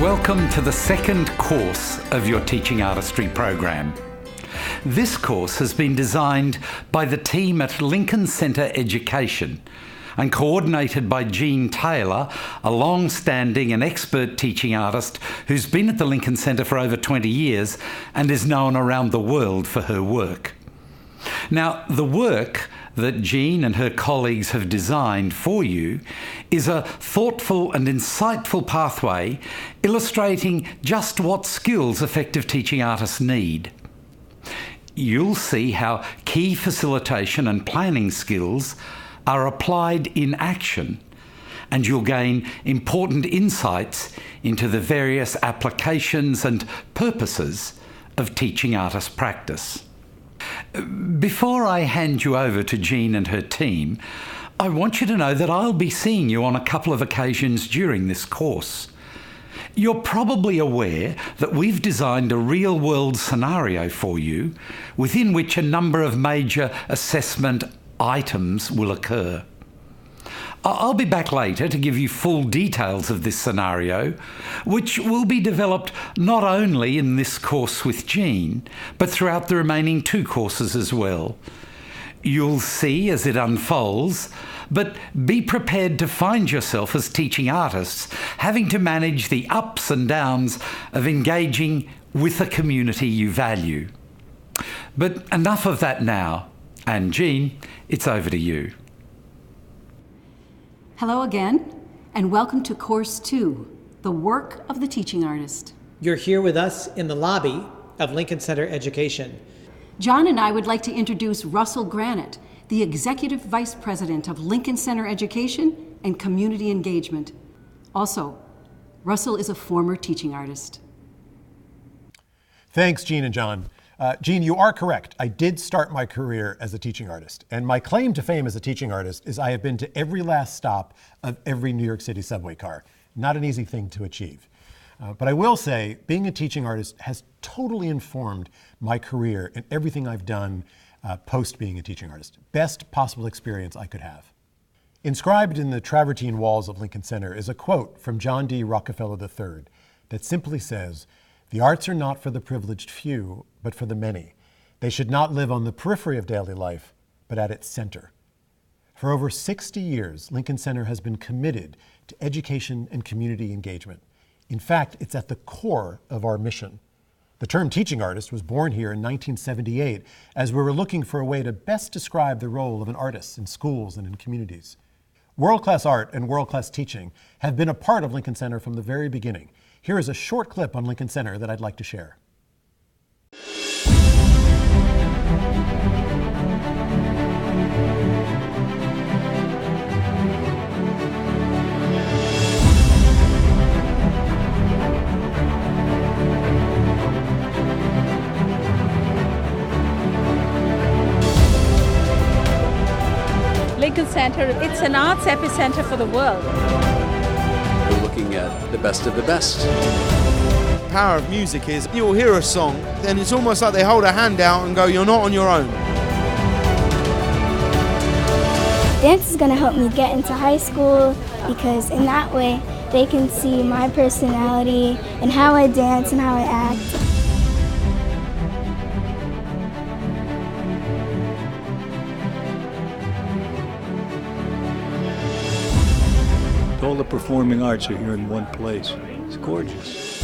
Welcome to the second course of your Teaching Artistry program. This course has been designed by the team at Lincoln Center Education and coordinated by Jean Taylor, a long-standing and expert teaching artist who's been at the Lincoln Center for over 20 years and is known around the world for her work. Now, the work that Jean and her colleagues have designed for you is a thoughtful and insightful pathway illustrating just what skills effective teaching artists need. You'll see how key facilitation and planning skills are applied in action, and you'll gain important insights into the various applications and purposes of teaching artist practice. Before I hand you over to Jean and her team, I want you to know that I'll be seeing you on a couple of occasions during this course. You're probably aware that we've designed a real-world scenario for you within which a number of major assessment items will occur. I'll be back later to give you full details of this scenario, which will be developed not only in this course with Jean, but throughout the remaining two courses as well. You'll see as it unfolds, but be prepared to find yourself as teaching artists having to manage the ups and downs of engaging with a community you value. But enough of that now, and Jean, it's over to you. Hello again, and welcome to Course 2, The Work of the Teaching Artist. You're here with us in the lobby of Lincoln Center Education. John and I would like to introduce Russell Granite, the Executive Vice President of Lincoln Center Education and Community Engagement. Also, Russell is a former teaching artist. Thanks, Jean and John. Jean, you are correct. I did start my career as a teaching artist, and my claim to fame as a teaching artist is I have been to every last stop of every New York City subway car. Not an easy thing to achieve. But I will say, being a teaching artist has totally informed my career and everything I've done post being a teaching artist. Best possible experience I could have. Inscribed in the travertine walls of Lincoln Center is a quote from John D. Rockefeller III that simply says, "The arts are not for the privileged few, but for the many. They should not live on the periphery of daily life, but at its center." For over 60 years, Lincoln Center has been committed to education and community engagement. In fact, it's at the core of our mission. The term teaching artist was born here in 1978 as we were looking for a way to best describe the role of an artist in schools and in communities. World-class art and world-class teaching have been a part of Lincoln Center from the very beginning. Here is a short clip on Lincoln Center that I'd like to share. Lincoln Center, it's an arts epicenter for the world. We're looking at the best of the best. The power of music is you'll hear a song, then it's almost like they hold a hand out and go, you're not on your own. Dance is going to help me get into high school because in that way they can see my personality and how I dance and how I act. All the performing arts are here in one place. It's gorgeous.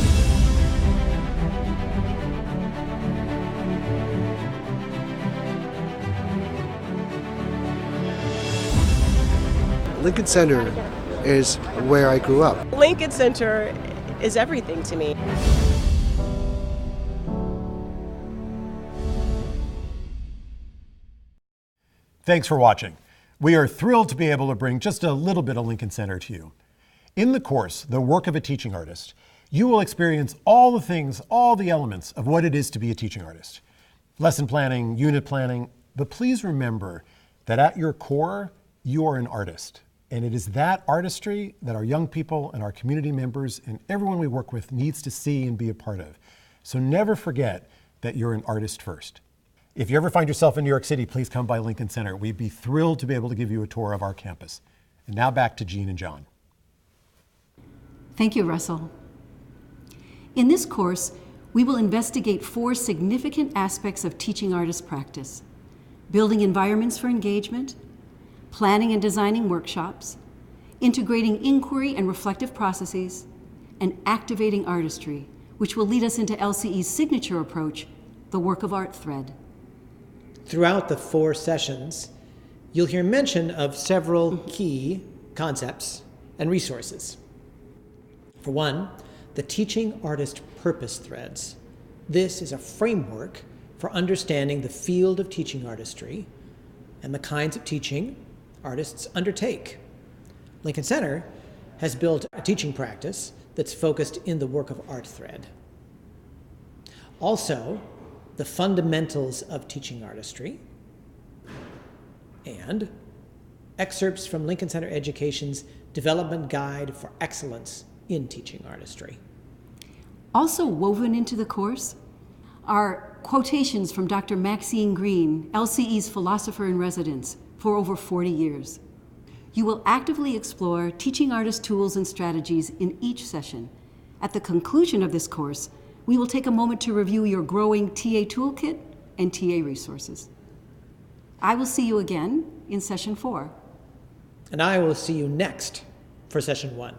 Lincoln Center is where I grew up. Lincoln Center is everything to me. Thanks for watching. We are thrilled to be able to bring just a little bit of Lincoln Center to you. In the course, The Work of a Teaching Artist, you will experience all the things, all the elements of what it is to be a teaching artist. Lesson planning, unit planning, but please remember that at your core, you are an artist. And it is that artistry that our young people and our community members and everyone we work with needs to see and be a part of. So never forget that you're an artist first. If you ever find yourself in New York City, please come by Lincoln Center. We'd be thrilled to be able to give you a tour of our campus. And now back to Jean and John. Thank you, Russell. In this course, we will investigate 4 significant aspects of teaching artist practice: building environments for engagement, planning and designing workshops, integrating inquiry and reflective processes, and activating artistry, which will lead us into LCE's signature approach, the work of art thread. Throughout the 4 sessions, you'll hear mention of several key concepts and resources. For one, the Teaching Artist Purpose Threads. This is a framework for understanding the field of teaching artistry and the kinds of teaching artists undertake. Lincoln Center has built a teaching practice that's focused in the work of art thread. Also, the fundamentals of teaching artistry, and excerpts from Lincoln Center Education's Development Guide for Excellence in Teaching Artistry. Also woven into the course are quotations from Dr. Maxine Green, LCE's philosopher in residence for over 40 years. You will actively explore teaching artist tools and strategies in each session. At the conclusion of this course, we will take a moment to review your growing TA toolkit and TA resources. I will see you again in session 4. And I will see you next for session 1.